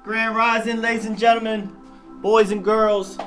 Grand Rising, ladies and gentlemen, boys and girls,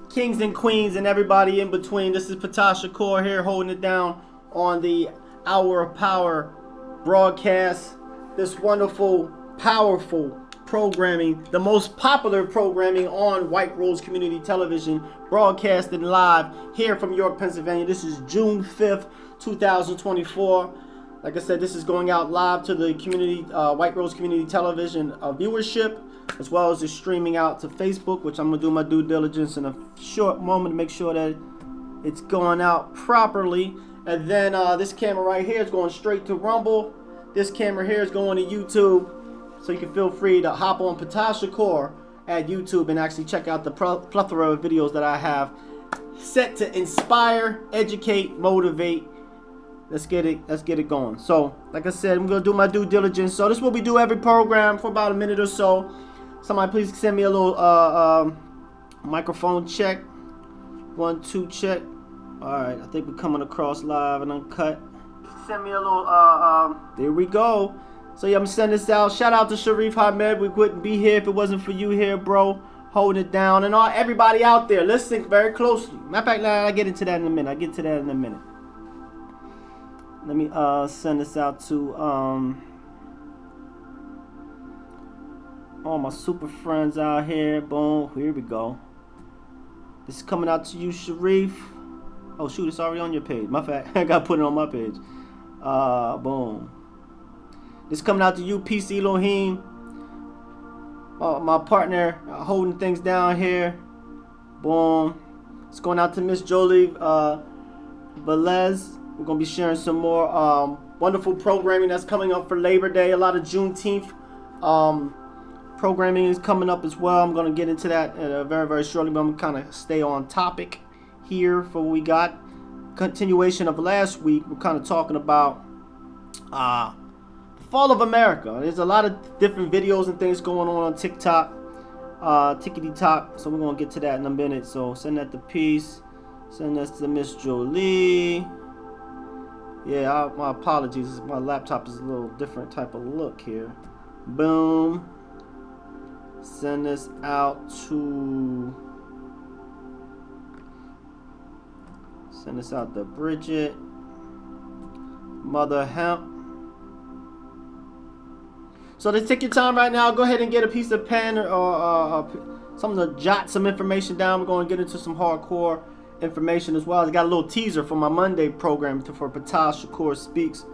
kings and queens, and everybody in between. This is Ptah Shakur here, holding it down on the Hour of Power broadcast. This wonderful, powerful programming, the most popular programming on White Rose Community Television, broadcasted live here from York, Pennsylvania. This is June 5th, 2024. Like I said, this is going out live to the community, White Rose Community Television viewership, as well as it's streaming out to Facebook, which I'm going to do my due diligence in a short moment to make sure that it's going out properly. And then this camera right here is going straight to Rumble. This camera here is going to YouTube. So you can feel free to hop on Ptah Shakur at YouTube and actually check out the plethora of videos that I have set to inspire, educate, motivate. Let's get it going. So, like I said, I'm gonna do my due diligence. So this is what we do every program for about a minute or so. Somebody please send me a little microphone check. 1, 2 check. Alright, I think we're coming across live and uncut. Send me a little there we go. So yeah, I'm sending this out. Shout out to Sharif Ahmed. We wouldn't be here if it wasn't for you here, bro. Holding it down. And everybody out there, listen very closely. Matter of fact, I'll get into that in a minute. Let me send this out to all my super friends out here. Boom, here we go. This is coming out to you, Sharif. Oh shoot, it's already on your page. My fact, I gotta put it on my page. Boom. This is coming out to you, Peace Elohim. My partner holding things down here. Boom. It's going out to Miss Jolie Velez. We're going to be sharing some more wonderful programming that's coming up for Labor Day. A lot of Juneteenth programming is coming up as well. I'm going to get into that very, very shortly, but I'm going to kind of stay on topic here for what we got. Continuation of last week, we're kind of talking about the fall of America. There's a lot of different videos and things going on TikTok, tickety-tock. So we're going to get to that in a minute. So send that to Peace. Send that to Miss Jolie. Yeah, my apologies. My laptop is a little different type of look here. Boom. Send this out to Bridget. Mother Hemp. So to take your time right now, go ahead and get a piece of pen or something to jot some information down. We're going to get into some hardcore information as well. I got a little teaser for my Monday program for Ptah Shakur Speaks.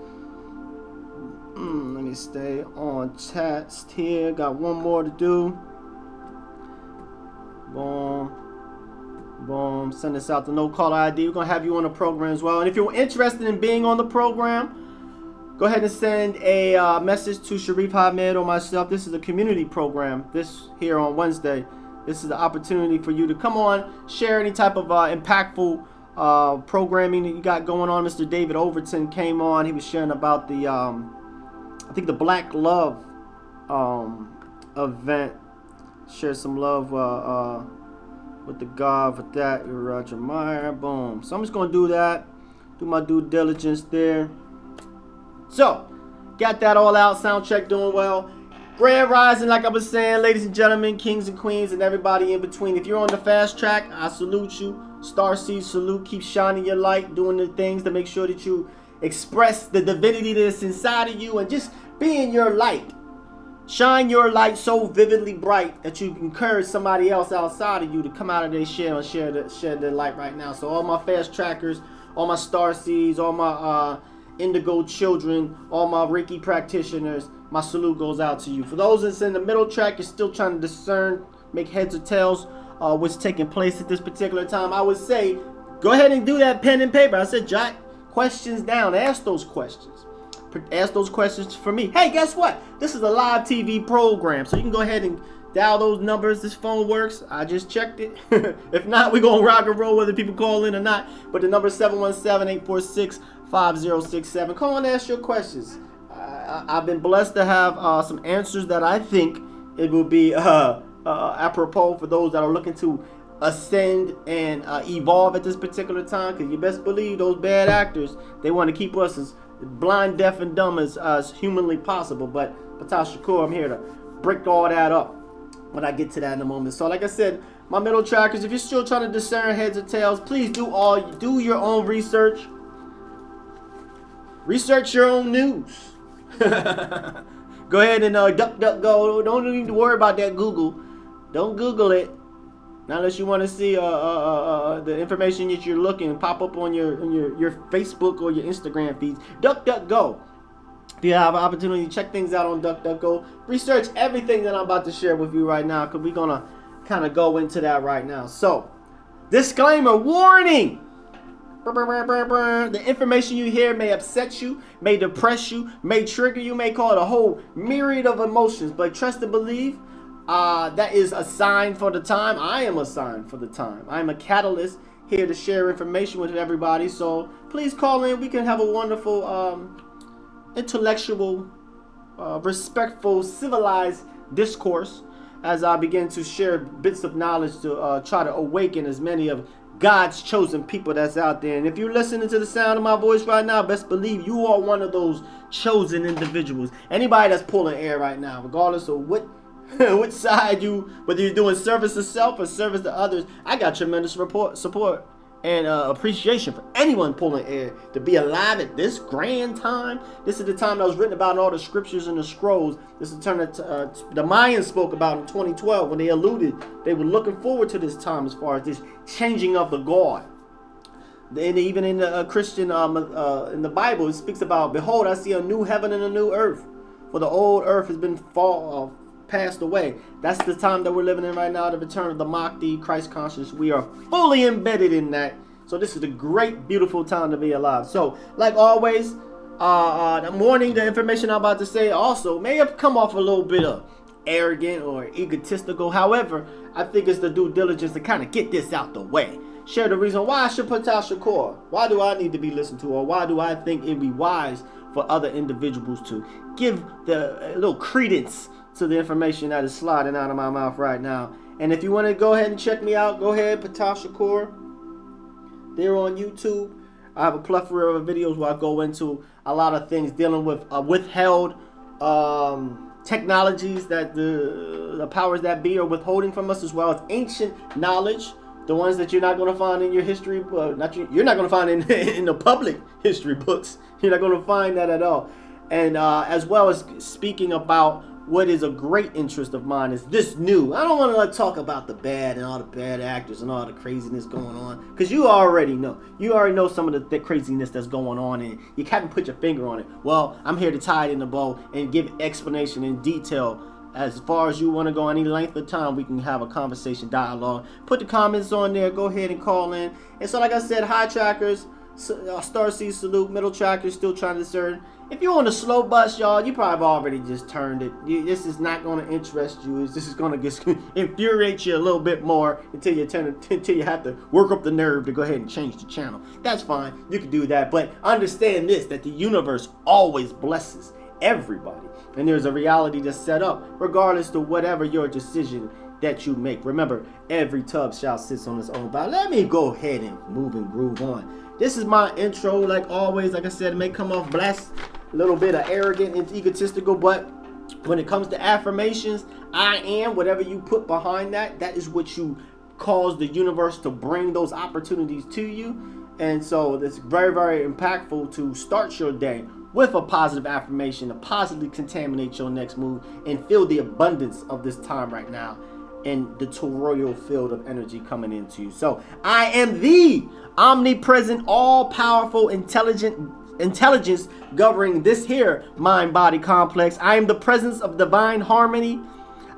Let me stay on text here. Got one more to do. Boom. Boom. Send this out to No Caller ID. We're going to have you on the program as well. And if you're interested in being on the program, go ahead and send a message to Sharif Ahmed or myself. This is a community program. This here on Wednesday. This is the opportunity for you to come on, share any type of impactful programming that you got going on. Mr. David Overton came on. He was sharing about the, I think the Black Love event. Share some love with the God for that. Roger Meyer. Boom. So I'm just going to do that. Do my due diligence there. So, got that all out. Sound check doing well. Grand Rising, like I was saying, ladies and gentlemen, kings and queens, and everybody in between. If you're on the fast track, I salute you. Starseed salute. Keep shining your light, doing the things to make sure that you express the divinity that's inside of you and just be in your light. Shine your light so vividly bright that you encourage somebody else outside of you to come out of their shell and share their light right now. So all my fast trackers, all my starseeds, all my indigo children, all my Reiki practitioners, my salute goes out to you. For those that's in the middle track, you're still trying to discern, make heads or tails what's taking place at this particular time, I would say go ahead and do that pen and paper. I said jot questions down. Ask those questions. Ask those questions for me. Hey, guess what? This is a live TV program, so you can go ahead and dial those numbers. This phone works. I just checked it. If not, we're going to rock and roll whether people call in or not. But the number is 717-846-5067. Come on and ask your questions. I've been blessed to have some answers that I think it will be apropos for those that are looking to ascend and evolve at this particular time. Because you best believe those bad actors, they want to keep us as blind, deaf, and dumb as humanly possible. But Ptah Shakur, I'm here to break all that up. when I get to that in a moment. So like I said, my middle trackers, if you're still trying to discern heads or tails, please do your own research. Research your own news. Go ahead and DuckDuckGo. Don't need to worry about that Google. Don't Google it. Not unless you want to see the information that you're looking pop up on your Facebook or your Instagram feeds. DuckDuckGo. If you have an opportunity to check things out on DuckDuckGo, research everything that I'm about to share with you right now, because we're going to kind of go into that right now. So, disclaimer, warning! The information you hear may upset you, may depress you, may trigger you, may cause a whole myriad of emotions. But trust and believe, that is a sign for the time. I am a sign for the time. I'm a catalyst here to share information with everybody. So please call in. We can have a wonderful, intellectual, respectful, civilized discourse as I begin to share bits of knowledge to try to awaken as many of God's chosen people that's out there. And if you're listening to the sound of my voice right now, best believe you are one of those chosen individuals. Anybody that's pulling air right now, regardless of which side whether you're doing service to self or service to others, I got tremendous support and appreciation for anyone pulling air to be alive at this grand time. This is the time that was written about in all the scriptures and the scrolls. This is the time that the Mayans spoke about in 2012 when they alluded they were looking forward to this time as far as this changing of the guard. And even in the Christian, in the Bible, it speaks about, behold, I see a new heaven and a new earth, for the old earth has been passed away. That's the time that we're living in right now, the return of the Mahdi, Christ conscious. We are fully embedded in that. So this is a great, beautiful time to be alive. So, like always, the morning, the information I'm about to say also may have come off a little bit of arrogant or egotistical. However, I think it's the due diligence to kind of get this out the way. Share the reason why I should Ptah Shakur. Why do I need to be listened to, or why do I think it'd be wise for other individuals to give the little credence to the information that is sliding out of my mouth right now. And if you want to go ahead and check me out, go ahead, Ptah Shakur. They're on YouTube. I have a plethora of videos where I go into a lot of things dealing with withheld technologies that the powers that be are withholding from us, as well as ancient knowledge, the ones that you're not going to find in your history, you're not going to find in the public history books. You're not going to find that at all. And as well as speaking about what is a great interest of mine is this new. I don't want to talk about the bad and all the bad actors and all the craziness going on, because you already know. You already know some of the craziness that's going on, and you haven't put your finger on it. Well, I'm here to tie it in the bow and give explanation in detail. As far as you want to go any length of time, we can have a conversation, dialogue. Put the comments on there. Go ahead and call in. And so, like I said, high trackers, Starseed salute, middle trackers, still trying to discern. If you're on the slow bus, y'all, you probably already just turned it. This is not going to interest you. This is going to just infuriate you a little bit more until you have to work up the nerve to go ahead and change the channel. That's fine. You can do that. But understand this, that the universe always blesses everybody. And there's a reality that's set up regardless to whatever your decision that you make. Remember, every tub shall sit on its own body. Let me go ahead and move and groove on. This is my intro, like always. Like I said, it may come off blessed, a little bit of arrogant and egotistical, but when it comes to affirmations, I am, whatever you put behind that, that is what you cause the universe to bring those opportunities to you. And so it's very, very impactful to start your day with a positive affirmation to positively contaminate your next move and feel the abundance of this time right now and the toroidal field of energy coming into you. So I am the omnipresent, all-powerful, intelligence governing this here mind-body complex. I am the presence of divine harmony.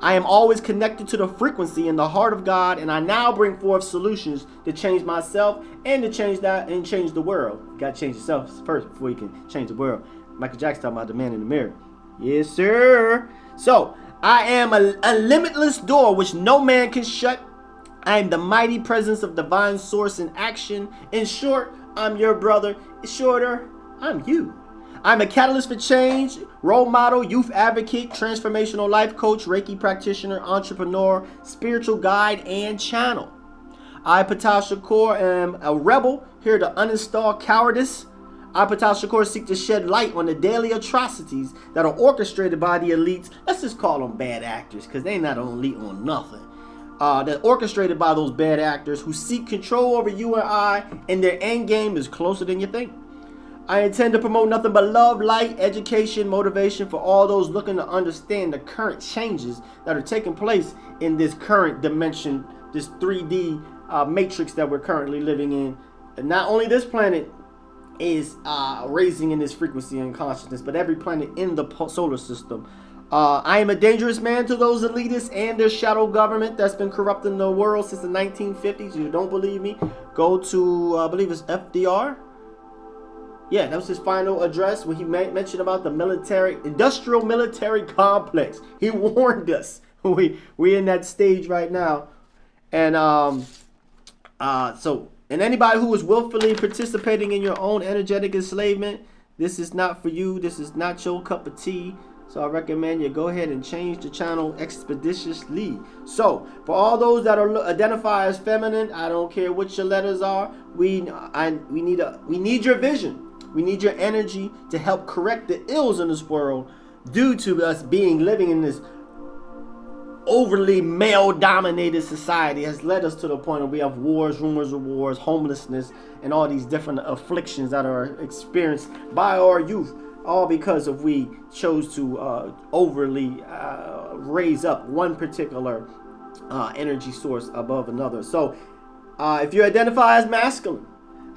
I am always connected to the frequency in the heart of God, and I now bring forth solutions to change myself and to change that and change the world. You gotta change yourself first before you can change the world. Michael Jackson talking about the man in the mirror. Yes, sir. So I am a limitless door which no man can shut. I am the mighty presence of divine source in action. In short, I'm your brother. Shorter, I'm you. I'm a catalyst for change, role model, youth advocate, transformational life coach, Reiki practitioner, entrepreneur, spiritual guide, and channel. I, Ptah Shakur, am a rebel here to uninstall cowardice. I, Ptah Shakur, seek to shed light on the daily atrocities that are orchestrated by the elites. Let's just call them bad actors, because they not on elite on nothing. That orchestrated by those bad actors who seek control over you and I, and their end game is closer than you think. I intend to promote nothing but love, light, education, motivation for all those looking to understand the current changes that are taking place in this current dimension, this 3D matrix that we're currently living in. And not only this planet is raising in this frequency and consciousness, but every planet in the solar system. I am a dangerous man to those elitists and their shadow government that's been corrupting the world since the 1950s. You don't believe me? Go to, I believe it's FDR. Yeah, that was his final address when he mentioned about the industrial military complex. He warned us. We're in that stage right now. And and anybody who is willfully participating in your own energetic enslavement, this is not for you. This is not your cup of tea. So I recommend you go ahead and change the channel expeditiously. So for all those that are identify as feminine, I don't care what your letters are. We need your vision. We need your energy to help correct the ills in this world due to us living in this overly male-dominated society has led us to the point where we have wars, rumors of wars, homelessness, and all these different afflictions that are experienced by our youth, all because of we chose to overly raise up one particular energy source above another. So if you identify as masculine,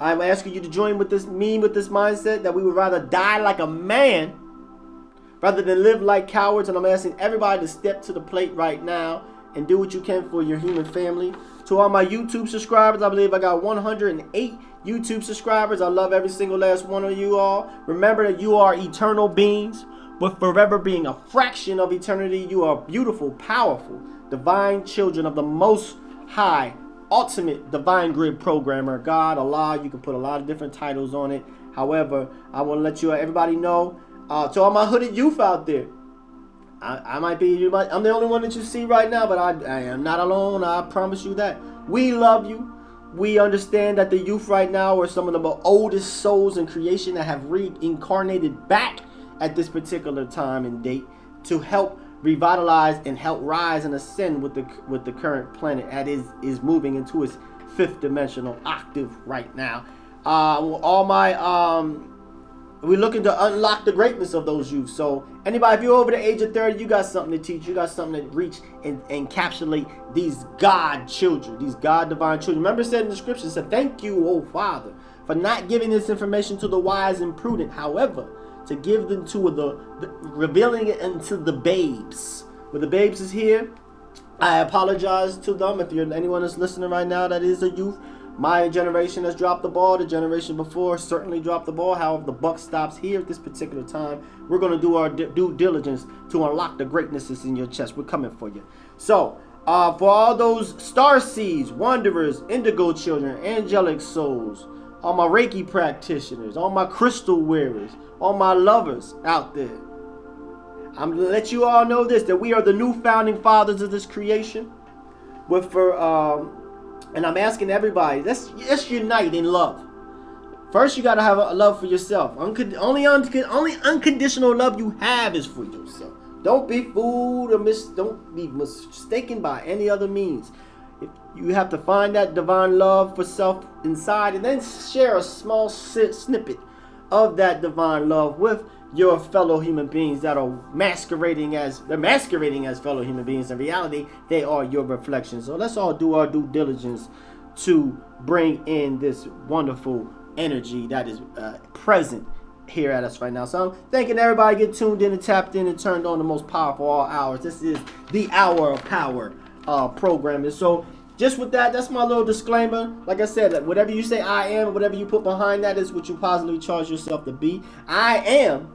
I'm asking you to join with this mindset that we would rather die like a man rather than live like cowards. And I'm asking everybody to step to the plate right now and do what you can for your human family. To all my YouTube subscribers, I believe I got 108 YouTube subscribers. I love every single last one of you all. Remember that you are eternal beings, with forever being a fraction of eternity. You are beautiful, powerful, divine children of the Most High, ultimate divine grid programmer, God, Allah. You can put a lot of different titles on it. However, I want to let everybody know, to all my hooded youth out there, I'm the only one that you see right now, but I am not alone. I promise you that. We love you. We understand that the youth right now are some of the oldest souls in creation that have reincarnated back at this particular time and date to help revitalize and help rise and ascend with the current planet that is moving into its fifth dimensional octave right now. We're looking to unlock the greatness of those youth. So anybody, if you're over the age of 30, you got something to teach. You got something to reach and encapsulate these God children, these God divine children. Remember, it said in the scripture, it said, "Thank you, O Father, for not giving this information to the wise and prudent. However, to give them to revealing it unto the babes." When the babes is here, I apologize to them. If you're anyone that's listening right now that is a youth, my generation has dropped the ball. The generation before certainly dropped the ball. However, the buck stops here at this particular time. We're going to do our due diligence to unlock the greatnesses in your chest. We're coming for you. So, for all those star seeds, wanderers, indigo children, angelic souls, all my Reiki practitioners, all my crystal wearers, all my lovers out there, I'm going to let you all know this, that we are the new founding fathers of this creation. And I'm asking everybody, let's unite in love. First, you got to have a love for yourself. Only unconditional love you have is for yourself. Don't be fooled or don't be mistaken by any other means. You have to find that divine love for self inside and then share a small snippet of that divine love with your fellow human beings that are masquerading as fellow human beings. In reality, they are your reflections. So let's all do our due diligence to bring in this wonderful energy that is present here at us right now. So I'm thanking everybody get tuned in and tapped in and turned on the most powerful all hours. This is the Hour of Power program. And so just with that, that's my little disclaimer. Like I said, whatever you say I am, whatever you put behind that is what you positively charge yourself to be. I am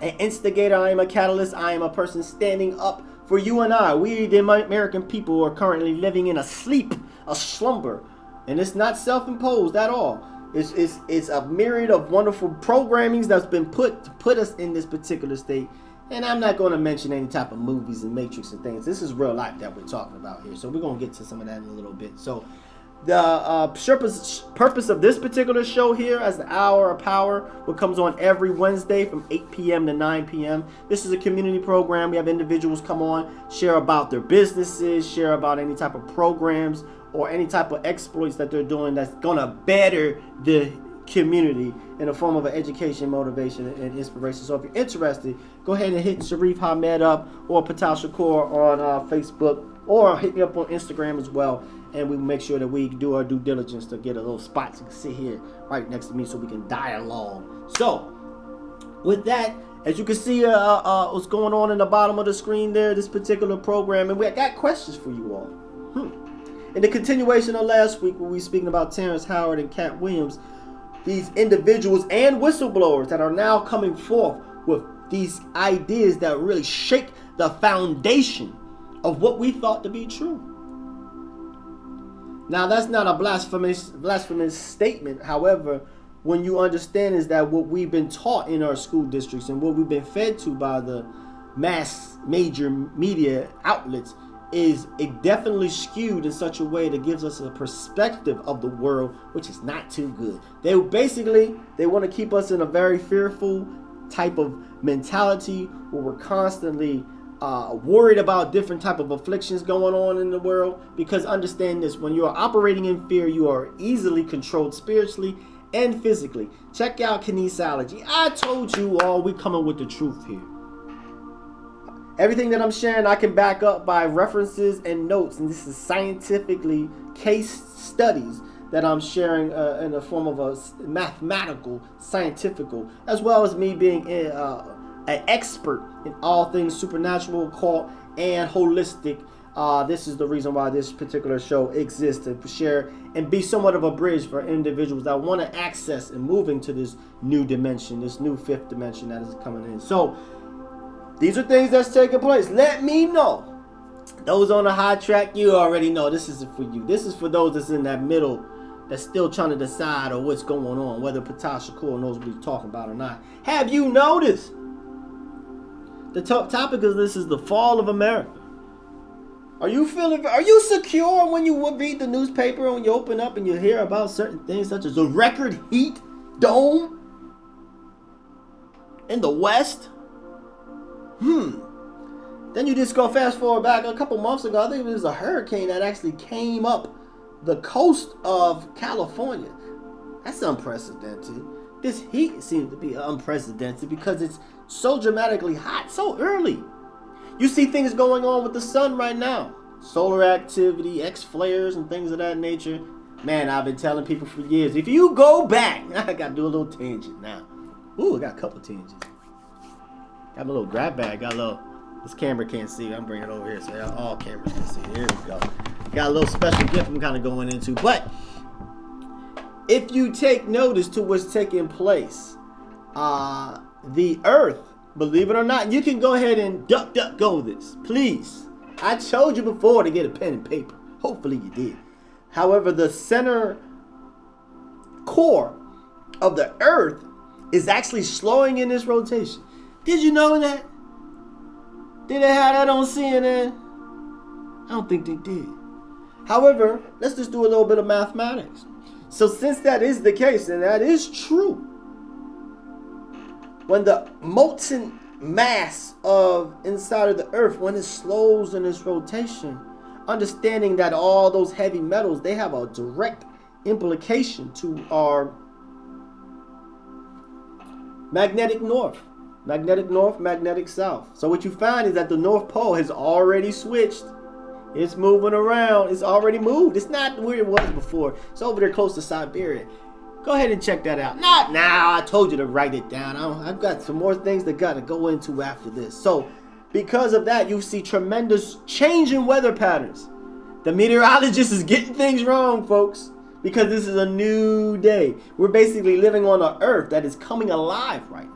an instigator. I am a catalyst. I am a person standing up for you and I. We, the American people, are currently living in a slumber. And it's not self-imposed at all. It's a myriad of wonderful programmings that's been put to put us in this particular state. And I'm not going to mention any type of movies and Matrix and things. This is real life that we're talking about here. So we're going to get to some of that in a little bit. So The purpose of this particular show here as the Hour of Power, what comes on every Wednesday from 8 p.m. to 9 p.m. This is a community program. We have individuals come on, share about their businesses, share about any type of programs or any type of exploits that they're doing that's going to better the community in the form of an education, motivation, and inspiration. So if you're interested, go ahead and hit Sharif Hamed up or Ptah Shakur on Facebook, or hit me up on Instagram as well, and we make sure that we do our due diligence to get a little spot so you can sit here right next to me so we can dialogue. So with that, as you can see what's going on in the bottom of the screen there, this particular program, and we got questions for you all. In the continuation of last week, when we were speaking about Terrence Howard and Cat Williams, these individuals and whistleblowers that are now coming forth with these ideas that really shake the foundation of what we thought to be true. Now, that's not a blasphemous statement. However, when you understand is that what we've been taught in our school districts and what we've been fed to by the mass major media outlets is it definitely skewed in such a way that gives us a perspective of the world which is not too good. They want to keep us in a very fearful type of mentality where we're constantly worried about different type of afflictions going on in the world, because understand this: when you are operating in fear, you are easily controlled spiritually and physically. Check out kinesiology. I told you all, we coming with the truth here. Everything that I'm sharing, I can back up by references and notes, and this is scientifically case studies that I'm sharing in the form of a mathematical, scientifical, as well as me being an expert in all things supernatural, occult, and holistic. This is the reason why this particular show exists, to share and be somewhat of a bridge for individuals that want to access and move into this new dimension, this new fifth dimension that is coming in. So these are things that's taking place. Let me know. Those on the high track, you already know this isn't for you. This is for those that's in that middle, that's still trying to decide on what's going on, whether Ptah Shakur knows what he's talking about or not. Have you noticed? The topic of this is the fall of America. Are you secure when you read the newspaper, when you open up and you hear about certain things such as a record heat dome in the West? Then you just go fast forward back a couple months ago. I think it was a hurricane that actually came up the coast of California. That's unprecedented. This heat seems to be unprecedented because it's so dramatically hot so early. You see things going on with the sun right now. Solar activity, X-flares, and things of that nature. Man, I've been telling people for years, if you go back, I got to do a little tangent now. Ooh, I got a couple tangents. Got a little grab bag. This camera can't see. I'm bringing it over here so all cameras can see. Here we go. Got a little special gift I'm kind of going into. But if you take notice to what's taking place, the earth, believe it or not, you can go ahead and duck go this, please. I told you before to get a pen and paper. Hopefully you did. However, the center core of the earth is actually slowing in its rotation. Did you know that? Did they have that on CNN? I don't think they did. However, let's just do a little bit of mathematics. So since that is the case, and that is true, when the molten mass of inside of the earth, when it slows in its rotation, understanding that all those heavy metals, they have a direct implication to our magnetic north, magnetic south. So what you find is that the North Pole has already switched. It's moving around. It's already moved. It's not where it was before. It's over there close to Siberia. Go ahead and check that out. Not now. I told you to write it down. I've got some more things that got to go into after this. So because of that, you see tremendous change in weather patterns. The meteorologist is getting things wrong, folks, because this is a new day. We're basically living on an earth that is coming alive right now.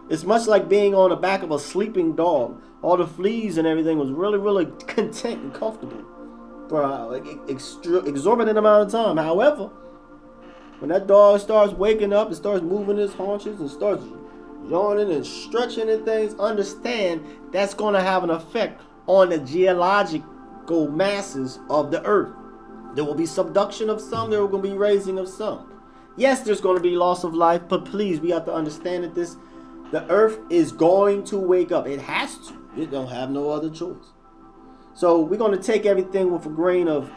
It's much like being on the back of a sleeping dog. All the fleas and everything was really, really content and comfortable for an exorbitant amount of time. However, when that dog starts waking up and starts moving his haunches and starts yawning and stretching and things, understand that's going to have an effect on the geological masses of the earth. There will be subduction of some. There will be raising of some. Yes, there's going to be loss of life, but please, we have to understand that the earth is going to wake up. It has to. It don't have no other choice. So we're going to take everything with a grain of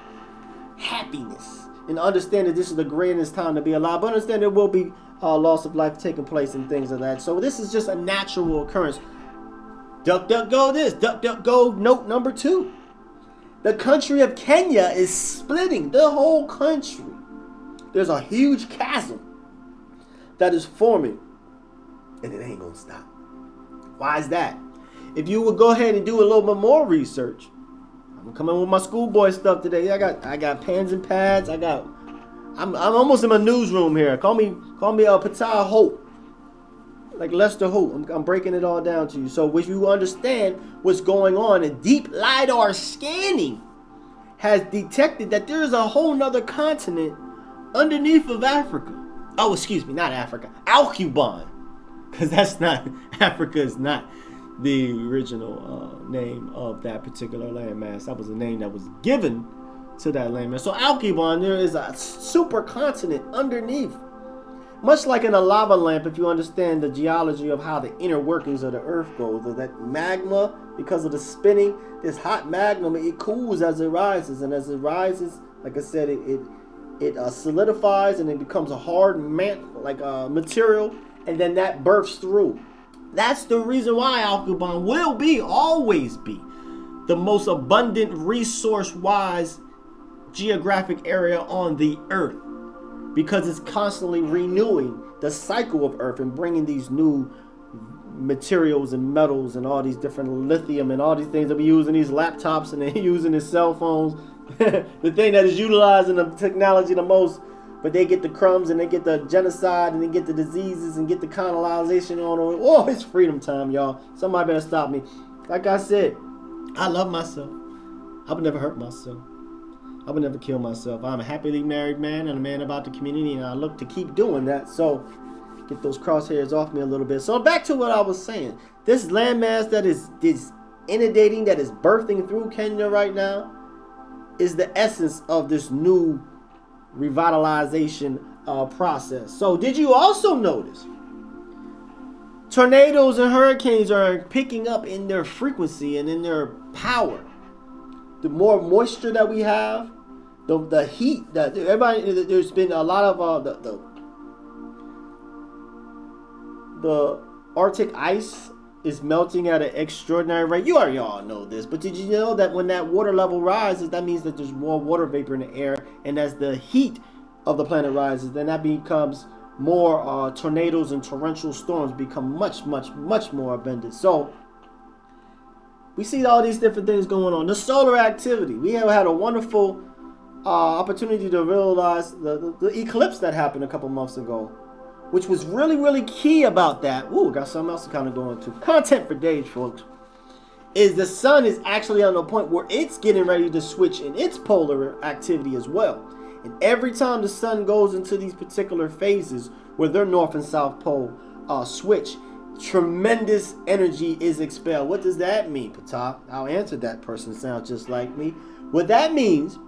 happiness and understand that this is the greatest time to be alive. But understand there will be loss of life taking place and things like that. So this is just a natural occurrence. Duck, duck, go this. Duck, duck, go note number 2. The country of Kenya is splitting. The whole country. There's a huge chasm that is forming. And it ain't going to stop. Why is that? If you would go ahead and do a little bit more research. I'm coming with my schoolboy stuff today. I got pens and pads. I'm almost in my newsroom here. Call me Ptah Hope. Like Lester Hope. I'm breaking it all down to you. So if you understand what's going on, and deep LiDAR scanning has detected that there is a whole nother continent underneath of Africa. Oh, excuse me, not Africa. Alcuban. Because that's not, Africa is not the original name of that particular landmass. That was a name that was given to that landmass. So Alcuban, there is a supercontinent underneath. Much like in a lava lamp, if you understand the geology of how the inner workings of the earth goes, or that magma, because of the spinning, this hot magma, it cools as it rises. And as it rises, like I said, it solidifies and it becomes a hard material, and then that bursts through. That's the reason why Alcuban will always be the most abundant, resource-wise geographic area on the earth, because it's constantly renewing the cycle of earth and bringing these new materials and metals and all these different lithium and all these things that we use in these laptops and they're using in cell phones. The thing that is utilizing the technology the most, but they get the crumbs and they get the genocide and they get the diseases and get the colonization on. Oh, it's freedom time, y'all. Somebody better stop me. Like I said, I love myself. I would never hurt myself. I would never kill myself. I'm a happily married man and a man about the community, and I look to keep doing that. So get those crosshairs off me a little bit. So back to what I was saying. This landmass that is inundating, that is birthing through Kenya right now, is the essence of this new revitalization process. So did you also notice tornadoes and hurricanes are picking up in their frequency and in their power? The more moisture that we have, the heat that everybody, there's been a lot of the Arctic ice is melting at an extraordinary rate. You already all know this, but did you know that when that water level rises, that means that there's more water vapor in the air, and as the heat of the planet rises, then that becomes more tornadoes and torrential storms become much more abundant. So we see all these different things going on. The solar activity. We have had a wonderful opportunity to realize the eclipse that happened a couple months ago, which was really key about that. Ooh, got something else to kind of go into. Content for days, folks. Is the sun is actually on the point where it's getting ready to switch in its polar activity as well. And every time the sun goes into these particular phases where their north and south pole switch, tremendous energy is expelled. What does that mean, Ptah? I'll answer that. Person sounds just like me. What that means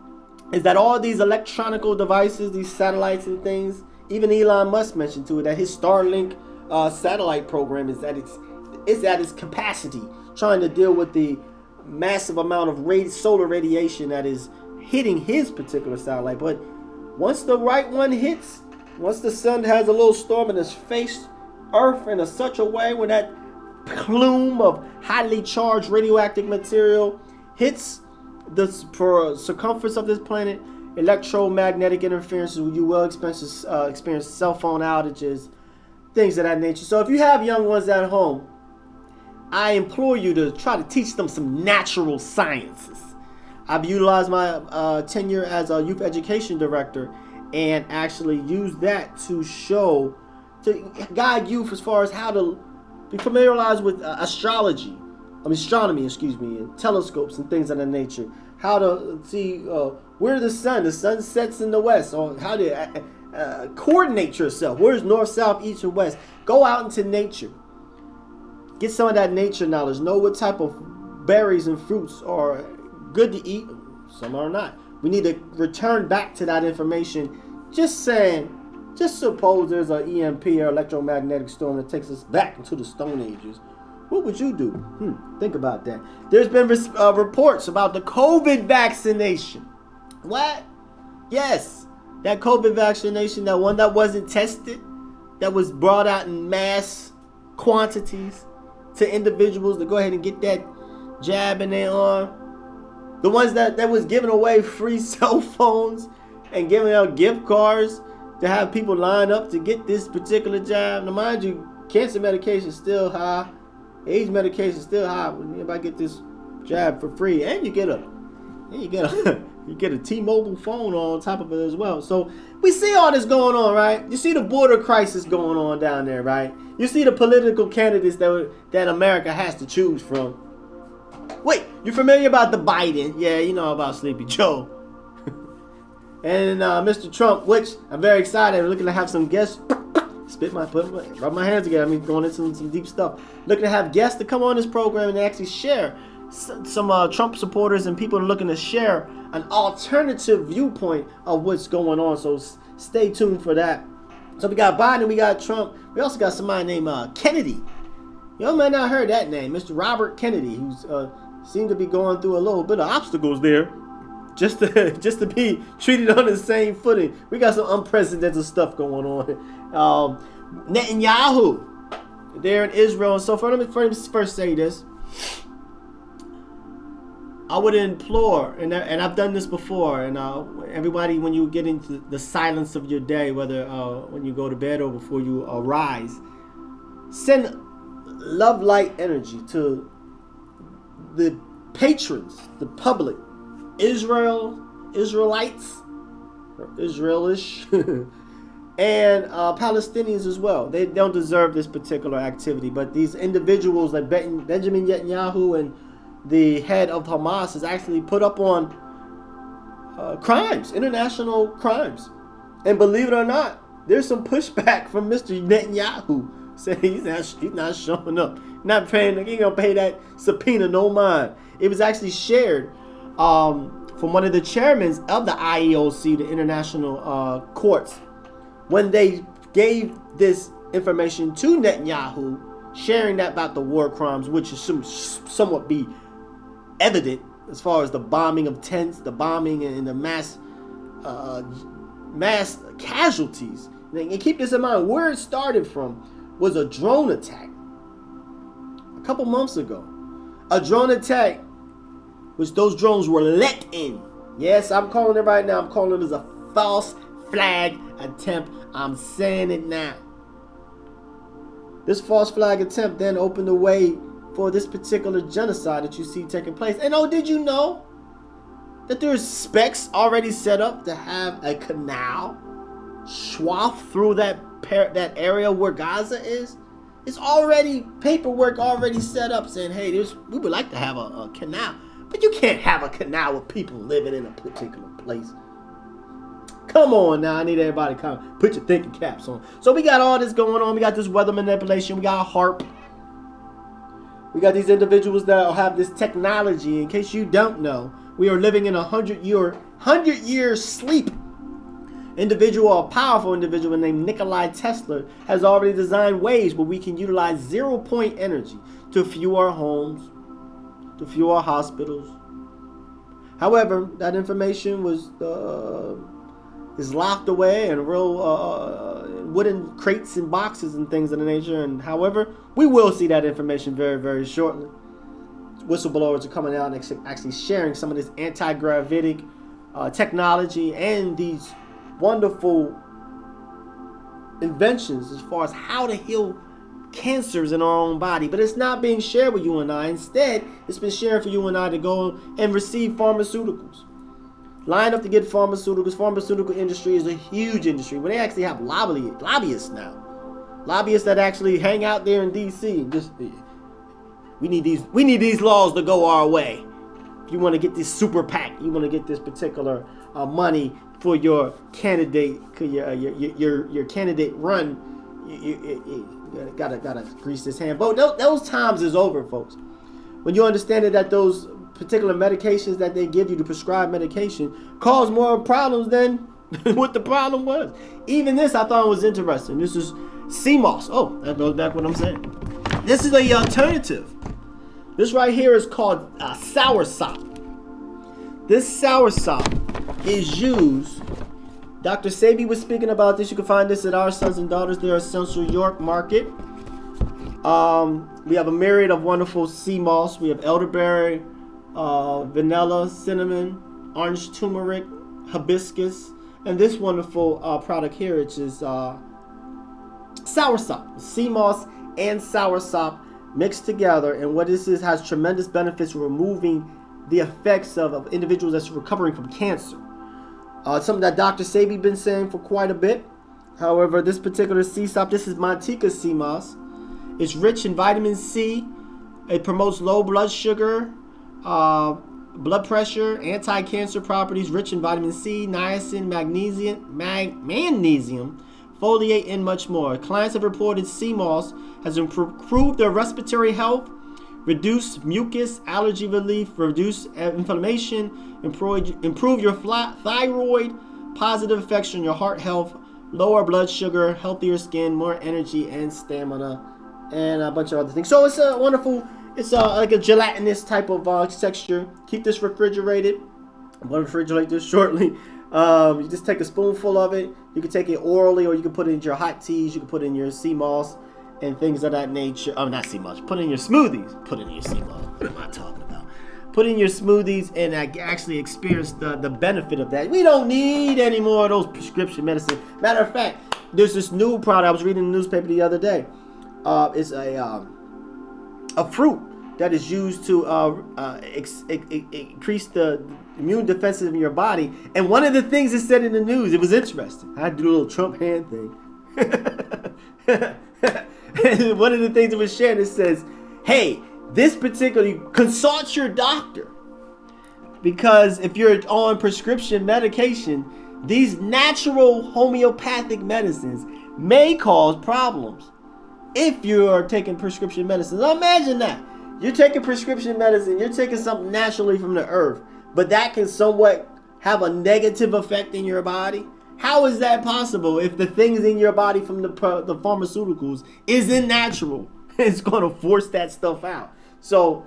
is that all these electronical devices, these satellites and things, even Elon Musk mentioned to it that his Starlink satellite program is at its capacity, trying to deal with the massive amount of solar radiation that is hitting his particular satellite. But once the right one hits, once the sun has a little storm and has faced Earth in such a way when that plume of highly charged radioactive material hits the circumference of this planet, electromagnetic interferences, you will experience cell phone outages, things of that nature. So if you have young ones at home, I implore you to try to teach them some natural sciences. I've utilized my tenure as a youth education director and actually used that to guide youth as far as how to be familiarized with astronomy, and telescopes and things of that nature. How to see where the sun sets in the west, or how to coordinate yourself. Where's north, south, east, or west? Go out into nature. Get some of that nature knowledge. Know what type of berries and fruits are good to eat. Some are not. We need to return back to that information. Just suppose there's an EMP or electromagnetic storm that takes us back into the Stone Ages. What would you do? Think about that. There's been reports about the COVID vaccination. What? Yes, that COVID vaccination, that one that wasn't tested, that was brought out in mass quantities to individuals to go ahead and get that jab in their arm. The ones that was giving away free cell phones and giving out gift cards to have people line up to get this particular jab. Now, mind you, cancer medication is still high. AIDS medication is still high. When anybody get this jab for free, and you get a T-Mobile phone on top of it as well. So we see all this going on, right? You see the border crisis going on down there, right? You see the political candidates that America has to choose from. Wait, you familiar about the Biden? Yeah, you know about Sleepy Joe. And Mr. Trump, which I'm very excited. We're looking to have some guests. Rub my hands together. I mean, going into some deep stuff. Looking to have guests to come on this program and actually share. Some Trump supporters and people are looking to share an alternative viewpoint of what's going on. So stay tuned for that. So we got Biden, we got Trump. We also got somebody named Kennedy. You might not heard that name, Mr. Robert Kennedy, who's seemed to be going through a little bit of obstacles there, just to be treated on the same footing. We got some unprecedented stuff going on. Netanyahu, there in Israel and so forth. Let me first say this. I would implore, and I've done this before, and everybody, when you get into the silence of your day, whether when you go to bed or before you arise, send love, light, energy to the patrons, the public, Israelites, or Israelish, and Palestinians as well. They don't deserve this particular activity, but these individuals like Benjamin Netanyahu and the head of Hamas is actually put up on crimes, international crimes. And believe it or not, there's some pushback from Mr. Netanyahu saying he's not showing up. Not paying, he ain't gonna pay that subpoena no mind. It was actually shared from one of the chairmen of the IEOC, the international courts, when they gave this information to Netanyahu, sharing that about the war crimes, which is somewhat be evident as far as the bombing of tents, the bombing and the mass casualties. And keep this in mind, where it started from was a drone attack a couple months ago. A drone attack, which those drones were let in. Yes, I'm calling it right now. I'm calling it as a false flag attempt. I'm saying it now. This false flag attempt then opened the way for this particular genocide that you see taking place. And did you know that there's specs already set up to have a canal swath through that area where Gaza is? It's already paperwork already set up saying, hey, we would like to have a canal. But you can't have a canal with people living in a particular place. Come on now, I need everybody to come. Put your thinking caps on. So we got all this going on. We got this weather manipulation. We got HARP. We got these individuals that have this technology. In case you don't know, we are living in a 100-year sleep. A powerful individual named Nikola Tesla has already designed ways where we can utilize zero-point energy to fuel our homes, to fuel our hospitals. However, that information is locked away in real wooden crates and boxes and things of the nature. And however, we will see that information very, very shortly. Whistleblowers are coming out and actually sharing some of this anti-gravitic technology and these wonderful inventions as far as how to heal cancers in our own body. But it's not being shared with you and I. Instead, it's been shared for you and I to go and receive pharmaceuticals. Line up to get pharmaceuticals. Pharmaceutical industry is a huge industry where they actually have lobbyists now. Lobbyists that actually hang out there in DC and just, we need these laws to go our way. If you want to get this super PAC, you want to get this particular money for your candidate, your candidate run, you gotta grease this hand. But those times is over, folks. When you understand that those particular medications that they give you, to prescribe medication, cause more problems than what the problem was. Even this, I thought was interesting. This is sea moss. Oh, that goes back what I'm saying. This is the alternative. This right here is called soursop. This soursop is used. Dr. Sebi was speaking about this. You can find this at Our Sons and Daughters. They're a Central York market. We have a myriad of wonderful sea moss. We have elderberry, vanilla, cinnamon, orange turmeric, hibiscus, and this wonderful product here, which is soursop. Sea moss and soursop mixed together, and what this is has tremendous benefits for removing the effects of individuals that's recovering from cancer. Something that Dr. Sebi been saying for quite a bit. However, this particular sea sop, this is Manteca sea moss. It's rich in vitamin C. It promotes low blood sugar, blood pressure, anti-cancer properties, rich in vitamin C, niacin, magnesium, foliate, and much more. Clients have reported sea moss has improved their respiratory health, reduced mucus, allergy relief, reduce inflammation, improve your thyroid, positive effects on your heart health, lower blood sugar, healthier skin, more energy and stamina, and a bunch of other things. So it's a wonderful, it's like a gelatinous type of texture. Keep this refrigerated. I'm going to refrigerate this shortly. You just take a spoonful of it. You can take it orally, or you can put it in your hot teas. You can put it in your sea moss and things of that nature. Oh, not sea moss. Put it in your smoothies. Put it in your sea moss. What am I talking about? Put in your smoothies and actually experience the benefit of that. We don't need any more of those prescription medicine. Matter of fact, there's this new product I was reading in the newspaper the other day. It's a fruit that is used to increase the immune defenses in your body. And one of the things it said in the news, it was interesting. I had to do a little Trump hand thing. And one of the things it was sharing, it says, hey, this particularly, consult your doctor. Because if you're on prescription medication, these natural homeopathic medicines may cause problems if you are taking prescription medicines. Now imagine that. You're taking prescription medicine, you're taking something naturally from the earth, but that can somewhat have a negative effect in your body. How is that possible if the things in your body from the pharmaceuticals isn't natural? It's going to force that stuff out. So,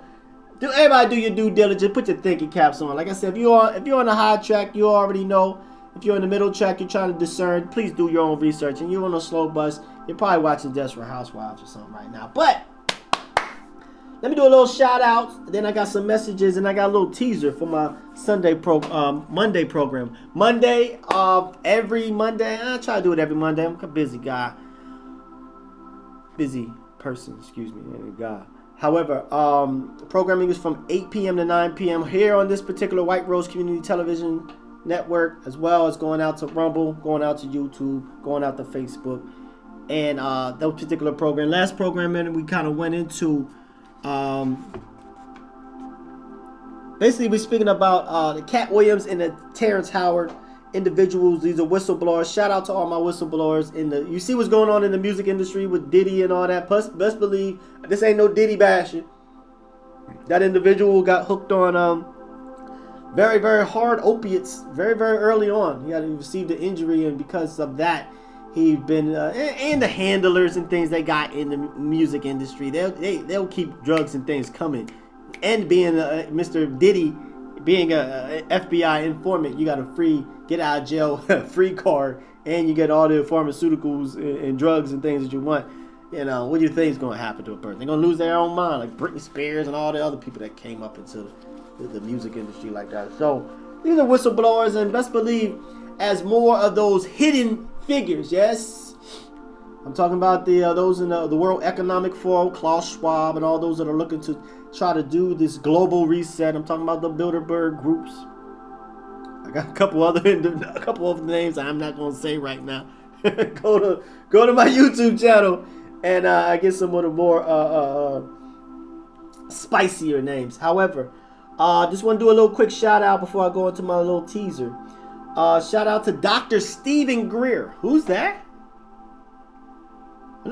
everybody do your due diligence. Put your thinking caps on. Like I said, if you're on the high track, you already know. If you're in the middle track, you're trying to discern. Please do your own research. And you're on a slow bus, you're probably watching Desperate Housewives or something right now. But let me do a little shout out. Then I got some messages and I got a little teaser for my Monday program. Monday, every Monday. I try to do it every Monday. I'm a busy guy. Busy person, excuse me, guy. However, programming is from 8 p.m. to 9 p.m. here on this particular White Rose Community Television Network, as well as going out to Rumble, going out to YouTube, going out to Facebook, and that particular program. Last program, we kind of went into basically we're speaking about the Cat Williams and the Terrence Howard individuals. These are whistleblowers. Shout out to all my whistleblowers you see what's going on in the music industry with Diddy and all that. Plus, best believe this ain't no Diddy bashing. That individual got hooked on very, very hard opiates very, very early on. He received an injury, and because of that, he's been and the handlers and things they got in the music industry, they'll keep drugs and things coming. And being Mr. Diddy, being a FBI informant, you got a free get out of jail free card, and you get all the pharmaceuticals and drugs and things that you want. You know, what do you think is going to happen to a person? They're going to lose their own mind, like Britney Spears and all the other people that came up into the music industry like that. So these are whistleblowers, and best believe as more of those hidden figures, yes, I'm talking about those in the World Economic Forum, Klaus Schwab, and all those that are looking to try to do this global reset. I'm talking about the Bilderberg groups. I got a couple of names I'm not going to say right now. Go to my YouTube channel and I get some of the more spicier names. However, just want to do a little quick shout out before I go into my little teaser. Shout out to Dr. Stephen Greer. Who's that?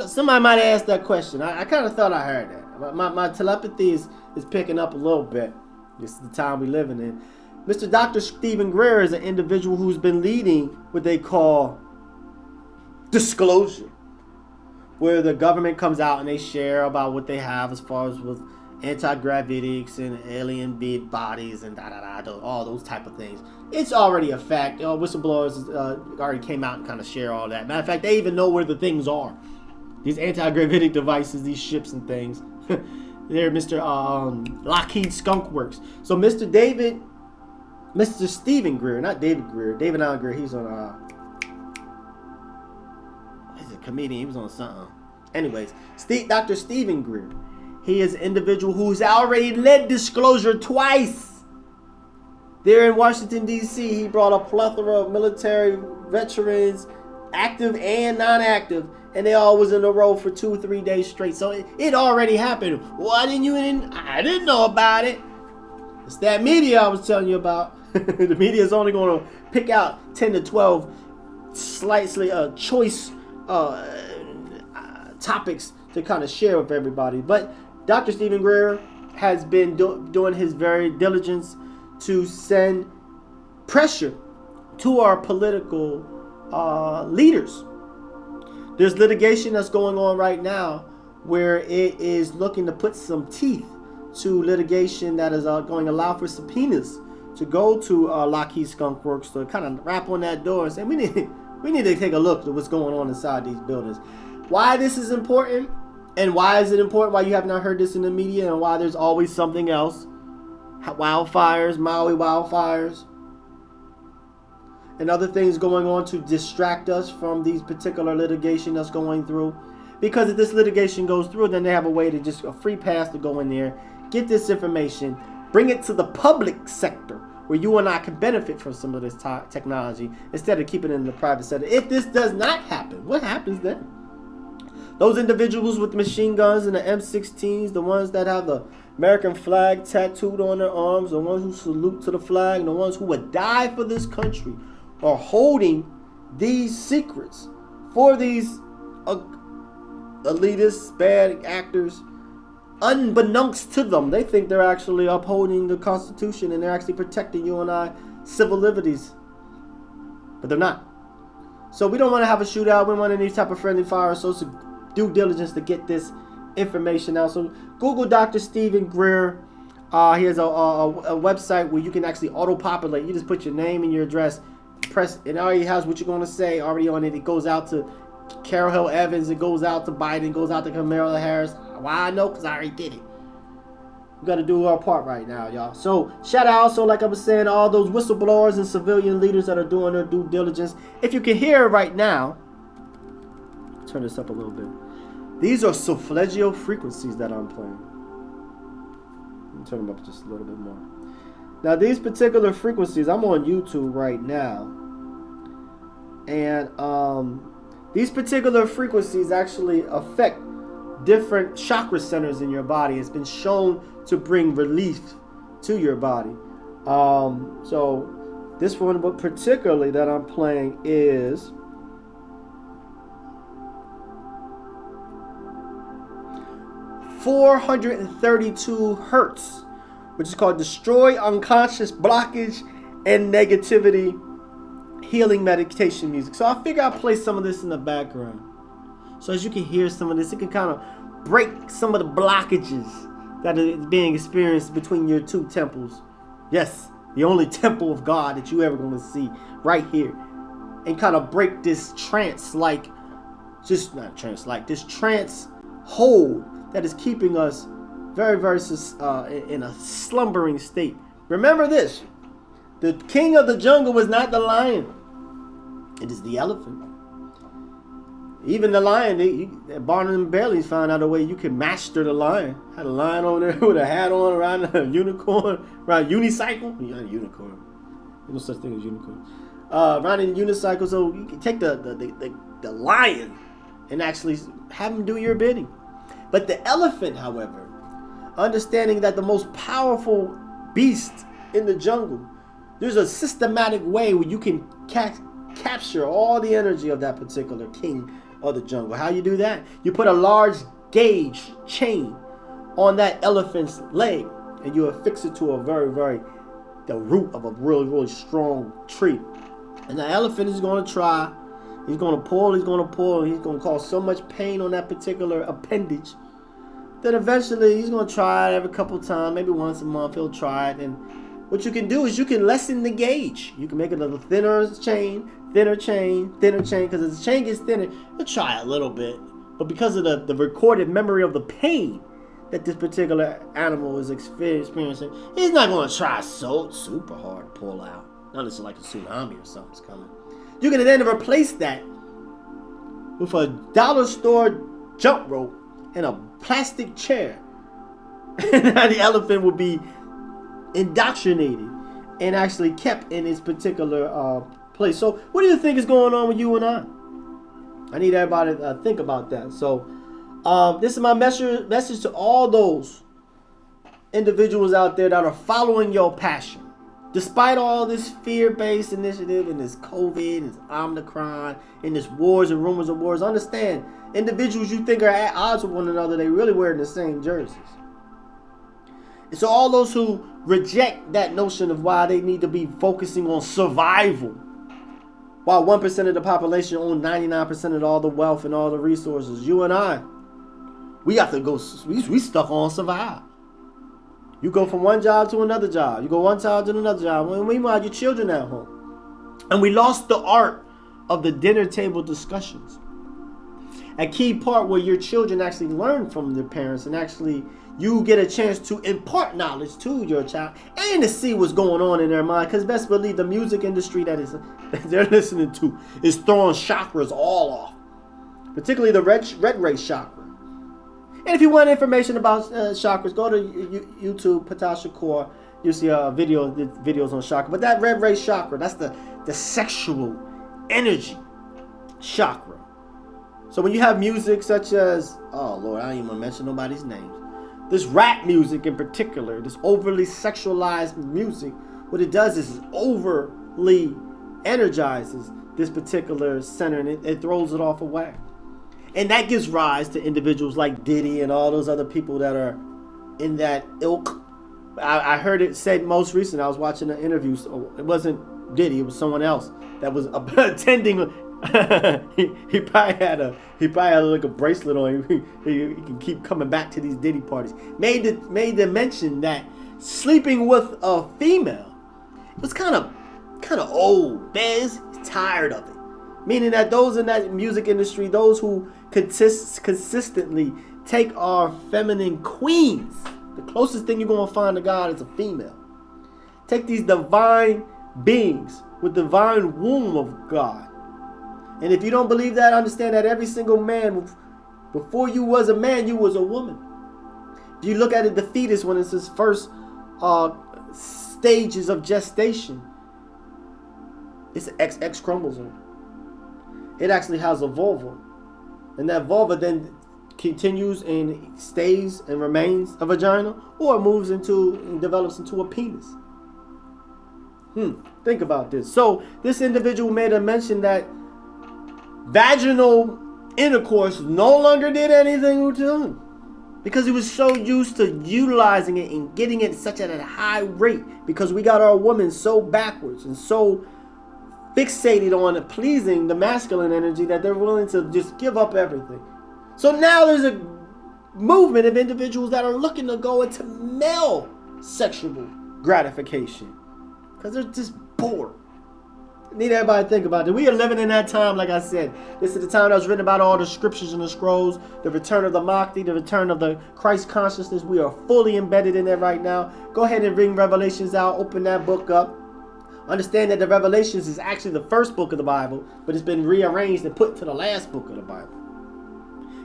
Somebody might have asked that question. I kind of thought I heard that. My telepathy is picking up a little bit. This is the time we're living in. Mr. Dr. Stephen Greer is an individual who's been leading what they call disclosure, where the government comes out and they share about what they have as far as with anti-gravitics and alien bodies and all those type of things. It's already a fact. Whistleblowers already came out and kind of share all that. Matter of fact, they even know where the things are. These anti-gravitic devices, these ships and things. They're Mr. Lockheed Skunk Works. So Mr. Stephen Greer, not David Greer, David Allen Greer, he's on he's a comedian, he was on something. Anyways, Dr. Stephen Greer, he is an individual who's already led disclosure twice. There in Washington, D.C., he brought a plethora of military veterans, active and non-active, and they all was in a row for 2-3 days straight. So it already happened. Why didn't you? I didn't know about it. It's that media I was telling you about. The media is only going to pick out 10 to 12 slightly choice topics to kind of share with everybody. But Dr. Stephen Greer has been doing his very diligence to send pressure to our political leaders. There's litigation that's going on right now where it is looking to put some teeth to litigation that is going to allow for subpoenas to go to Lockheed Skunk Works to kind of rap on that door and say we need to take a look at what's going on inside these buildings. Why this is important, and why is it important? Why you have not heard this in the media, and why there's always something else. Wildfires, Maui wildfires, and other things going on to distract us from these particular litigation that's going through. Because if this litigation goes through, then they have a way to just a free pass to go in there, get this information, bring it to the public sector where you and I can benefit from some of this technology instead of keeping it in the private sector. If this does not happen, what happens then? Those individuals with the machine guns and the M16s, the ones that have the American flag tattooed on their arms, the ones who salute to the flag, and the ones who would die for this country, are holding these secrets for these elitists, bad actors. Unbeknownst to them, they think they're actually upholding the Constitution and they're actually protecting you and I civil liberties, but they're not. So we don't want to have a shootout. We want any type of friendly fire. So it's due diligence to get this information out. So Google Dr. Stephen Greer. He has a website where you can actually auto-populate. You just put your name and your address, press, and it already has what you're going to say already on it. It goes out to Carol Hill Evans. It goes out to Biden. It goes out to Kamala Harris. Why I know? Because I already did it. We got to do our part right now, y'all. So shout out also, like I was saying, all those whistleblowers and civilian leaders that are doing their due diligence. If you can hear right now, turn this up a little bit. These are solfeggio frequencies that I'm playing. Let me turn them up just a little bit more. Now these particular frequencies, I'm on YouTube right now, and these particular frequencies actually affect different chakra centers in your body. It's been shown to bring relief to your body. So this one, but particularly that I'm playing is .432 hertz, which is called Destroy Unconscious Blockage and Negativity Healing Meditation Music. So I figure I'll play some of this in the background. So as you can hear some of this, it can kind of break some of the blockages that are being experienced between your two temples. Yes, the only temple of God that you ever going to see right here. And kind of break this trance-like, this trance hold that is keeping us very, very in a slumbering state. Remember this. The king of the jungle was not the lion. It is the elephant. Even the lion, Barnum and Bailey found out a way you can master the lion. Had a lion over there with a hat on around a unicorn, around a unicycle. Yeah, unicorn. There's no such thing as unicorn. Around a unicycle, so you can take the lion and actually have him do your bidding. But the elephant, however, understanding that the most powerful beast in the jungle, there's a systematic way where you can capture all the energy of that particular king of the jungle. How you do that? You put a large gauge chain on that elephant's leg, and you affix it to a the root of a really, really strong tree. And the elephant is going to try. He's going to pull, he's going to cause so much pain on that particular appendage that eventually he's going to try it every couple times, maybe once a month he'll try it. And what you can do is you can lessen the gauge. You can make it a thinner chain, because as the chain gets thinner, you'll try a little bit. But because of the recorded memory of the pain that this particular animal is experiencing, he's not going to try so super hard to pull out. Unless it's like a tsunami or something's coming. You can then replace that with a dollar store jump rope and a plastic chair. And now the elephant will be indoctrinated and actually kept in its particular place. So what do you think is going on with you and I need everybody to think about that. So this is my message to all those individuals out there that are following your passion. Despite all this fear-based initiative and this COVID and this Omicron and this wars and rumors of wars, understand, individuals you think are at odds with one another, they really wearing the same jerseys. And so all those who reject that notion of why they need to be focusing on survival, while 1% of the population own 99% of all the wealth and all the resources, you and I, we have to go, we stuck on survive. You go from one job to another job. You go one job to another job. Well, meanwhile, your children at home. And we lost the art of the dinner table discussions. A key part where your children actually learn from their parents and actually you get a chance to impart knowledge to your child and to see what's going on in their mind. Because best believe the music industry that they're listening to is throwing chakras all off. Particularly the red race chakra. And if you want information about chakras, go to YouTube, Ptah Shakur. You'll see videos on chakra. But that red race chakra, that's the sexual energy chakra. So when you have music such as, oh Lord, I don't even want to mention nobody's names. This rap music in particular, this overly sexualized music, what it does is it overly energizes this particular center and it throws it off a whack. And that gives rise to individuals like Diddy and all those other people that are in that ilk. I heard it said most recent. I was watching an interview. So it wasn't Diddy. It was someone else that was attending. he probably had like a bracelet on. He can keep coming back to these Diddy parties. Made the mention that sleeping with a female was kind of old. He's tired of it. Meaning that those in that music industry, those who consistently take our feminine queens, the closest thing you're going to find to God is a female. Take these divine beings with divine womb of God. And if you don't believe that, understand that every single man, before you was a man, you was a woman. If you look at it, the fetus, when it's his first stages of gestation, it's an XX chromosome. It actually has a vulva. And that vulva then continues and stays and remains a vagina, or it moves into and develops into a penis. Think about this. So this individual made a mention that vaginal intercourse no longer did anything to him because he was so used to utilizing it and getting it such at a high rate, because we got our women so backwards and so fixated on pleasing the masculine energy that they're willing to just give up everything. So now there's a movement of individuals that are looking to go into male sexual gratification because they're just bored. I need everybody to think about it. We are living in that time, like I said. This is the time that was written about all the scriptures and the scrolls, the return of the Mahdi, the return of the Christ consciousness. We are fully embedded in it right now. Go ahead and bring Revelations out. Open that book up. Understand that the Revelations is actually the first book of the Bible, but it's been rearranged and put to the last book of the Bible.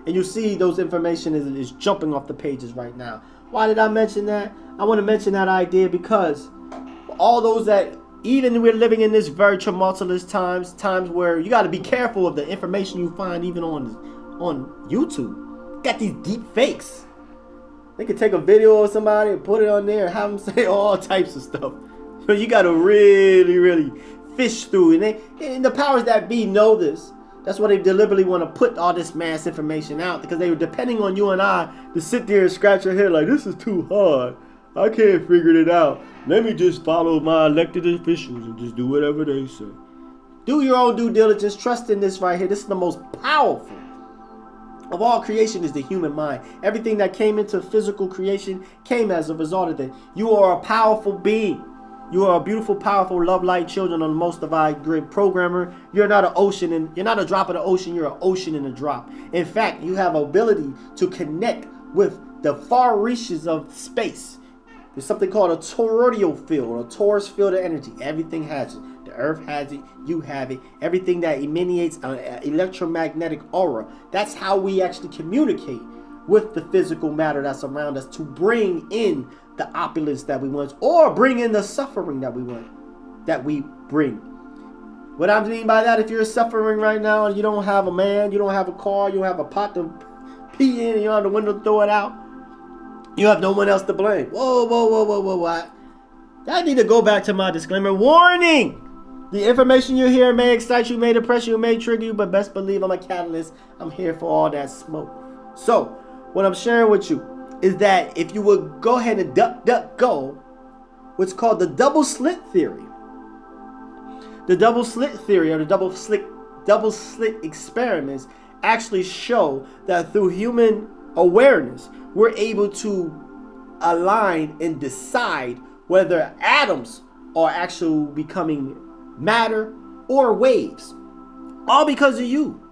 And you see those information is jumping off the pages right now. Why did I mention that? I want to mention that idea because all those that, even we're living in this very tumultuous times where you got to be careful of the information you find even on YouTube. Got these deep fakes. They could take a video of somebody and put it on there and have them say all types of stuff. So you got to really, really fish through. And the powers that be know this. That's why they deliberately want to put all this mass information out, because they were depending on you and I to sit there and scratch your head like, this is too hard. I can't figure it out. Let me just follow my elected officials and just do whatever they say. Do your own due diligence. Trust in this right here. This is the most powerful of all creation is the human mind. Everything that came into physical creation came as a result of that. You are a powerful being. You are a beautiful, powerful, love-light children on the most divine grid programmer. You're not an ocean, and you're not a drop in the ocean. You're an ocean in a drop. In fact, you have ability to connect with the far reaches of space. There's something called a toroidal field, a torus field of energy. Everything has it. The earth has it. You have it. Everything that emanates an electromagnetic aura. That's how we actually communicate with the physical matter that's around us to bring in the opulence that we want, or bring in the suffering that we want, that we bring. What I mean by that, if you're suffering right now and you don't have a man, you don't have a car, you don't have a pot to pee in, and you're on the window to throw it out, you have no one else to blame. Whoa. I need to go back to my disclaimer. Warning! The information you hear may excite you, may depress you, may trigger you, but best believe I'm a catalyst. I'm here for all that smoke. So, what I'm sharing with you is that if you would go ahead and go, what's called the double slit theory. The double slit theory, or the double slit experiments, actually show that through human awareness, we're able to align and decide whether atoms are actually becoming matter or waves. All because of you.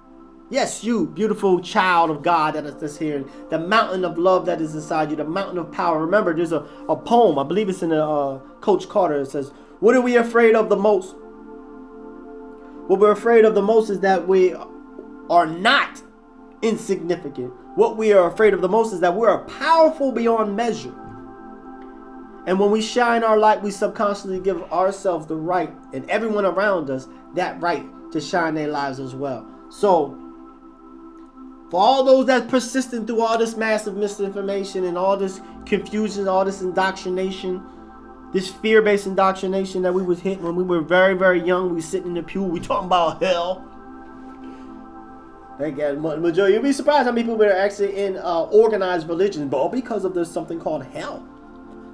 Yes, you, beautiful child of God that is here. The mountain of love that is inside you. The mountain of power. Remember, there's a poem. I believe it's in Coach Carter. It says, what are we afraid of the most? What we're afraid of the most is that we are not insignificant. What we are afraid of the most is that we are powerful beyond measure. And when we shine our light, we subconsciously give ourselves the right, and everyone around us, that right to shine their lives as well. So, for all those that persistent through all this massive misinformation and all this confusion, all this indoctrination, this fear-based indoctrination that we was hit when we were very, very young, we were sitting in the pew, we talking about hell. Thank God, majority. You'll be surprised how many people are actually in organized religion, but all because of there's something called hell.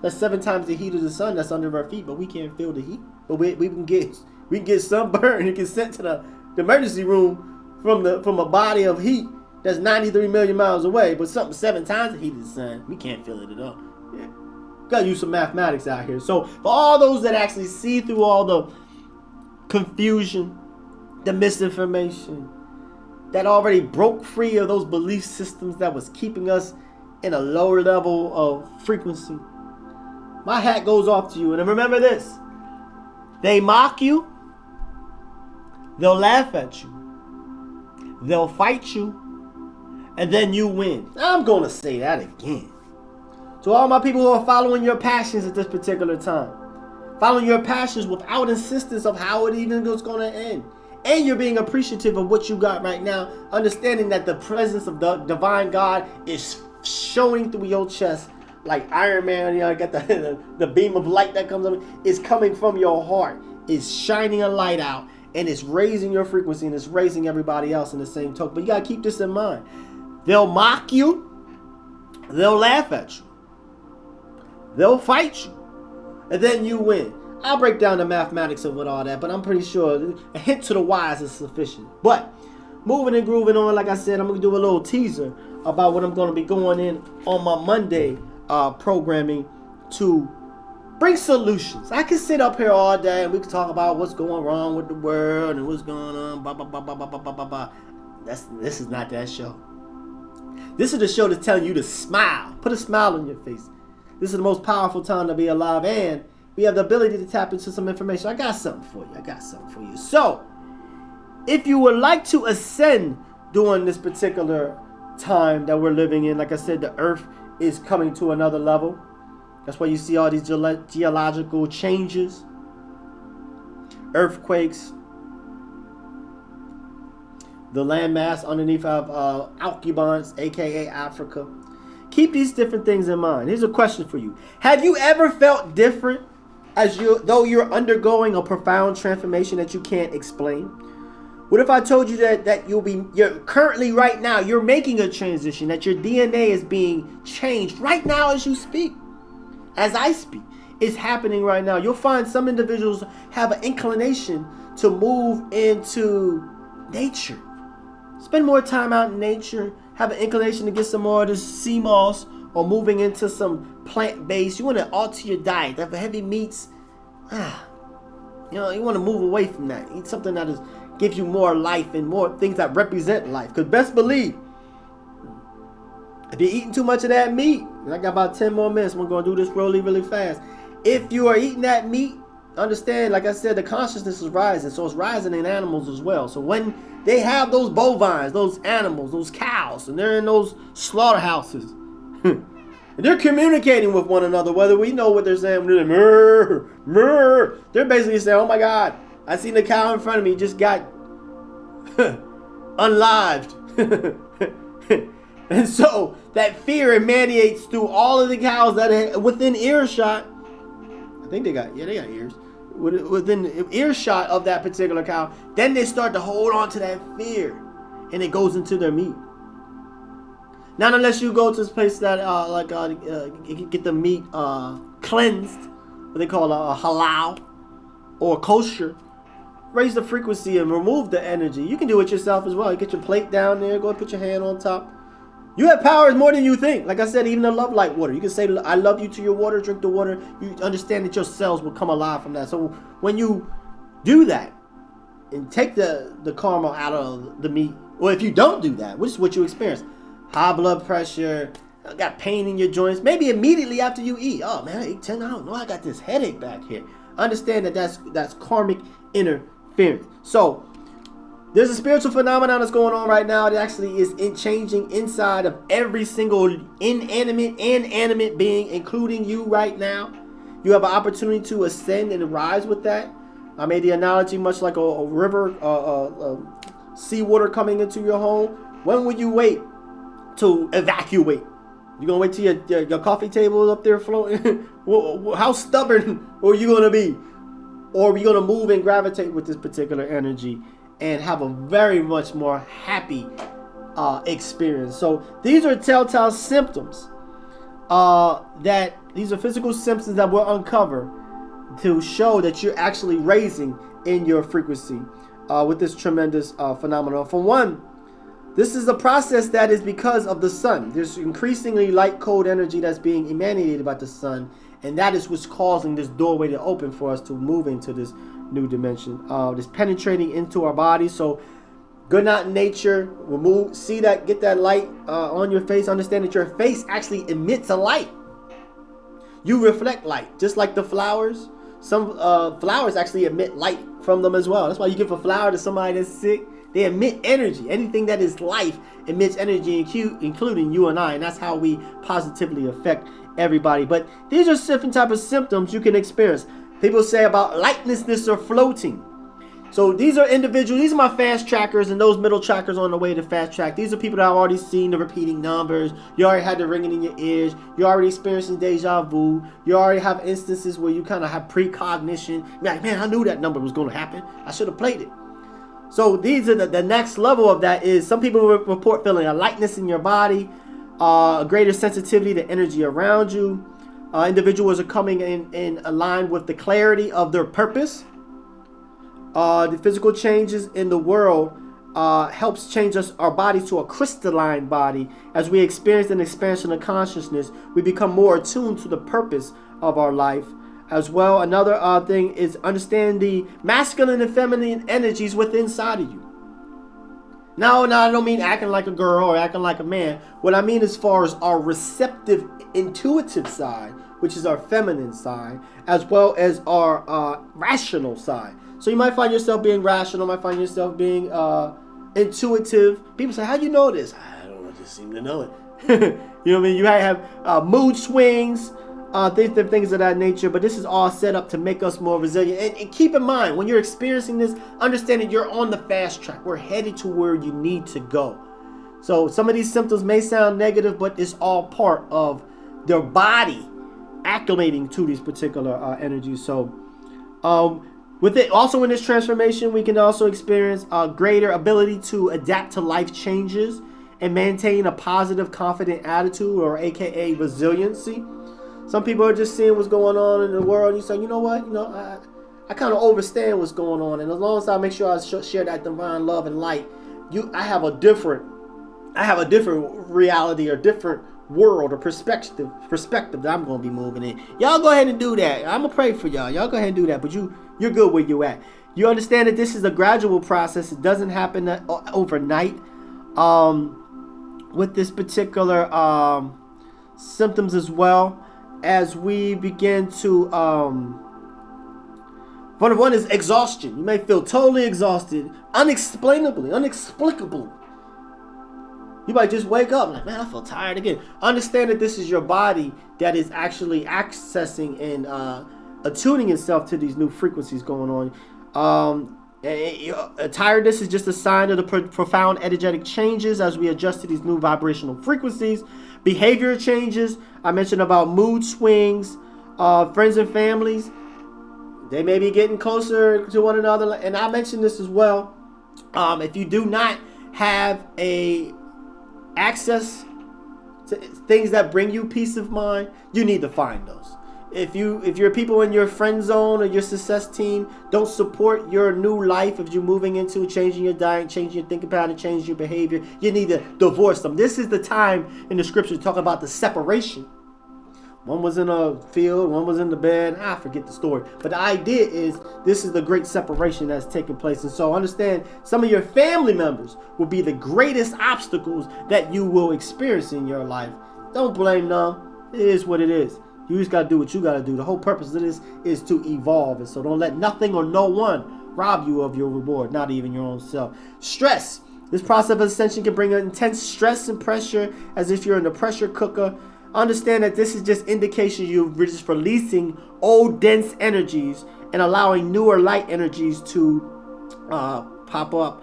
That's 7 times the heat of the sun that's under our feet, but we can't feel the heat. But we can get sunburned and get sent to the emergency room from a body of heat that's 93 million miles away, but something 7 times the heat of the sun, we can't feel it at all. Yeah. Gotta use some mathematics out here. So for all those that actually see through all the confusion, the misinformation, that already broke free of those belief systems that was keeping us in a lower level of frequency, my hat goes off to you. And remember this: they mock you, they'll laugh at you, they'll fight you, and then you win. I'm going to say that again. To all my people who are following your passions at this particular time, following your passions without insistence of how it even is going to end, and you're being appreciative of what you got right now, understanding that the presence of the divine God is showing through your chest like Iron Man. You know, I got the beam of light that comes up. It's coming from your heart. It's shining a light out, and it's raising your frequency, and it's raising everybody else in the same token. But you got to keep this in mind. They'll mock you. They'll laugh at you. They'll fight you. And then you win. I'll break down the mathematics of it all that, but I'm pretty sure a hint to the wise is sufficient. But moving and grooving on, like I said, I'm going to do a little teaser about what I'm going to be going in on my Monday programming to bring solutions. I can sit up here all day and we can talk about what's going wrong with the world and what's going on, blah, blah, blah, blah, blah, blah, blah, blah. This is not that show. This is the show that's telling you to smile. Put a smile on your face. This is the most powerful time to be alive, and we have the ability to tap into some information. I got something for you. So, if you would like to ascend during this particular time that we're living in, like I said, the earth is coming to another level. That's why you see all these geological changes, earthquakes, the landmass underneath of Alcubans, aka Africa. Keep these different things in mind. Here's a question for you. Have you ever felt different though you're undergoing a profound transformation that you can't explain? What if I told you that you're currently right now, you're making a transition, that your DNA is being changed right now as you speak? as I speak. It's happening right now. You'll find some individuals have an inclination to move into nature. Spend more time out in nature. Have an inclination to get some more of this sea moss, or moving into some plant-based. You want to alter your diet. Have heavy meats. You want to move away from that. Eat something that gives you more life and more things that represent life. Because best believe, if you're eating too much of that meat, I got about 10 more minutes. We're going to do this really fast. If you are eating that meat, understand, like I said, the consciousness is rising. So it's rising in animals as well. So when they have those bovines, those animals, those cows, and they're in those slaughterhouses, and they're communicating with one another, whether we know what they're saying, they're like, murr, murr. They're basically saying, oh my God, I seen the cow in front of me just got unlived. And so that fear emanates through all of the cows that are within earshot. I think they got ears. Within earshot of that particular cow. Then they start to hold on to that fear, and it goes into their meat. Not unless you go to this place that get the meat cleansed, what they call a halal or kosher. Raise the frequency and remove the energy. You can do it yourself as well. You get your plate down there, go and put your hand on top. You have powers more than you think. Like I said, even the love light water. You can say, I love you to your water, drink the water. You understand that your cells will come alive from that. So when you do that and take the caramel out of the meat, or if you don't do that, which is what you experience, high blood pressure, got pain in your joints, maybe immediately after you eat. Oh man, I ate 10, I don't know, I got this headache back here. Understand that that's karmic interference. So there's a spiritual phenomenon that's going on right now that actually is changing inside of every single inanimate and animate being, including you right now. You have an opportunity to ascend and rise with that. I made the analogy much like a river, seawater coming into your home. When will you wait to evacuate? You gonna wait till your coffee table is up there floating? How stubborn are you gonna be? Or are you gonna move and gravitate with this particular energy and have a very much more happy experience? So these are telltale symptoms that these are physical symptoms that we'll uncover to show that you're actually raising in your frequency with this tremendous phenomenon. For one, this is a process that is because of the sun. There's increasingly light cold energy that's being emanated by the sun, and that is what's causing this doorway to open for us to move into this new dimension. This penetrating into our body. So good out in nature, remove, see that, get that light on your face. Understand that your face actually emits a light. You reflect light, just like the flowers. Some flowers actually emit light from them as well. That's why you give a flower to somebody that's sick. They emit energy. Anything that is life emits energy, including you and I. And that's how we positively affect everybody. But these are different type of symptoms you can experience. People say about lightlessness or floating. So these are individuals. These are my fast trackers and those middle trackers on the way to fast track. These are people that have already seen the repeating numbers. You already had the ringing in your ears. You're already experiencing deja vu. You already have instances where you kind of have precognition. You're like, man, I knew that number was going to happen. I should have played it. So these are the next level of that is some people report feeling a lightness in your body, a greater sensitivity to energy around you. Individuals are coming in line with the clarity of their purpose. The physical changes in the world helps change our body to a crystalline body. As we experience an expansion of consciousness, we become more attuned to the purpose of our life. As well, another thing is understand the masculine and feminine energies within inside of you. Now, I don't mean acting like a girl or acting like a man. What I mean as far as our receptive, intuitive side, which is our feminine side, as well as our rational side. So you might find yourself being rational, might find yourself being intuitive. People say, how do you know this? I don't know, I just seem to know it. You know what I mean? You have mood swings, things of that nature, but this is all set up to make us more resilient. And keep in mind, when you're experiencing this, understand that you're on the fast track. We're headed to where you need to go. So some of these symptoms may sound negative, but it's all part of their body acclimating to these particular energies. So with it, also in this transformation, we can also experience a greater ability to adapt to life changes and maintain a positive, confident attitude, or AKA resiliency. Some people are just seeing what's going on in the world. You say, you know what? I kind of understand what's going on, and as long as I make sure I share that divine love and light, I have a different reality or different world or perspective that I'm going to be moving in. Y'all go ahead and do that. I'm gonna pray for y'all. Y'all go ahead and do that. But you're good where you at. You understand that this is a gradual process. It doesn't happen overnight. With this particular symptoms as well, as we begin to one is exhaustion. You may feel totally exhausted, inexplicably. You might just wake up like, man, I feel tired again. Understand that this is your body that is actually accessing and attuning itself to these new frequencies going on. Tiredness is just a sign of the profound energetic changes as we adjust to these new vibrational frequencies. Behavior changes. I mentioned about mood swings. Friends and families, they may be getting closer to one another. And I mentioned this as well. If you do not have access to things that bring you peace of mind, you need to find those. If your people in your friend zone or your success team don't support your new life, if you're moving into changing your diet, changing your thinking pattern, changing your behavior, you need to divorce them. This is the time in the scripture to talk about the separation. One was in a field, one was in the bed. I forget the story. But the idea is this is the great separation that's taking place. And so understand, some of your family members will be the greatest obstacles that you will experience in your life. Don't blame them. It is what it is. You just got to do what you got to do. The whole purpose of this is to evolve. And so don't let nothing or no one rob you of your reward, not even your own self. Stress. This process of ascension can bring intense stress and pressure as if you're in a pressure cooker. Understand that this is just indication you're just releasing old dense energies and allowing newer light energies to pop up.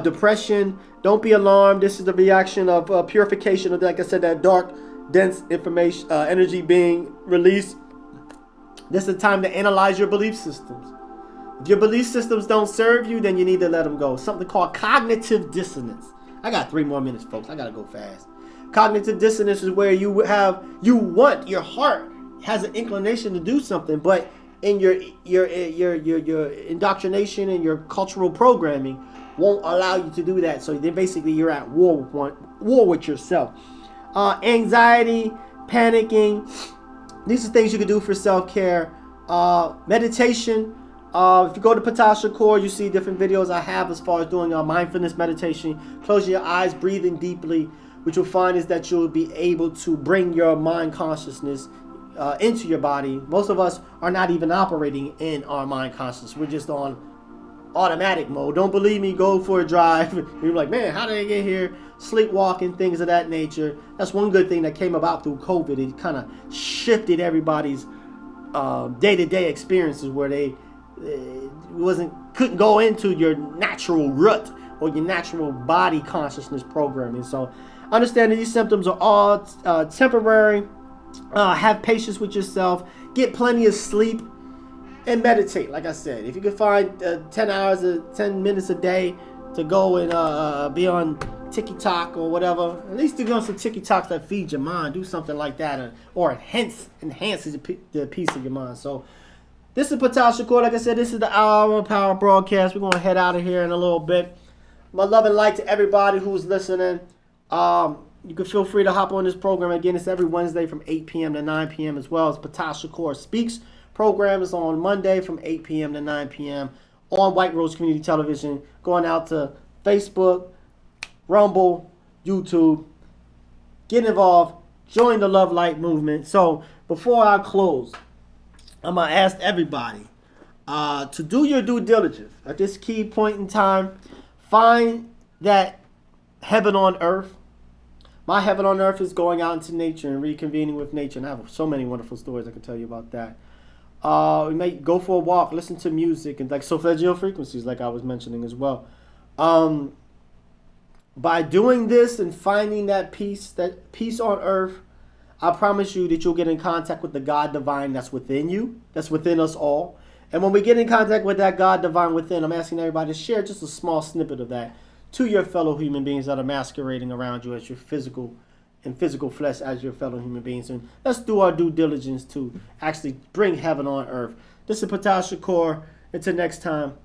Depression, don't be alarmed. This is the reaction of purification of, like I said, that dark, dense information, energy being released. This is the time to analyze your belief systems. If your belief systems don't serve you, then you need to let them go. Something called cognitive dissonance. I got 3 more minutes, folks. I gotta go fast. Cognitive dissonance is where your heart has an inclination to do something, but in your indoctrination and your cultural programming won't allow you to do that. So then basically you're at war with yourself. Anxiety, panicking. These are things you can do for self-care. Meditation. If you go to Ptah Shakur, you see different videos I have as far as doing mindfulness meditation. Closing your eyes, breathing deeply. What you'll find is that you'll be able to bring your mind consciousness into your body. Most of us are not even operating in our mind consciousness. We're just on automatic mode. Don't believe me? Go for a drive. You're like, man, how did I get here? Sleepwalking, things of that nature. That's one good thing that came about through COVID. It kind of shifted everybody's day-to-day experiences where they couldn't go into your natural rut or your natural body consciousness programming. So understand that these symptoms are all temporary. Have patience with yourself. Get plenty of sleep and meditate. Like I said, if you can find 10 minutes a day to go and be on TikTok or whatever, at least do some TikToks that feed your mind. Do something like that, or enhances the peace of your mind. So this is Ptah Shakur. Like I said, this is the Hour of Power broadcast. We're going to head out of here in a little bit. My love and light to everybody who's listening. You can feel free to hop on this program. Again, it's every Wednesday from 8 p.m. to 9 p.m. as well as Ptah Shakur Speaks. Program is on Monday from 8 p.m. to 9 p.m. on White Rose Community Television. Going out to Facebook, Rumble, YouTube. Get involved. Join the Love Light movement. So before I close, I'm going to ask everybody to do your due diligence at this key point in time. Find that heaven on earth. My heaven on earth is going out into nature and reconvening with nature. And I have so many wonderful stories I can tell you about that. We may go for a walk, listen to music, and like solfeggio frequencies, like I was mentioning as well. By doing this and finding that peace on earth, I promise you that you'll get in contact with the God divine that's within you, that's within us all. And when we get in contact with that God divine within, I'm asking everybody to share just a small snippet of that to your fellow human beings that are masquerading around you as your physical in physical flesh as your fellow human beings. And let's do our due diligence to actually bring heaven on earth. This is Ptah Shakur. Until next time.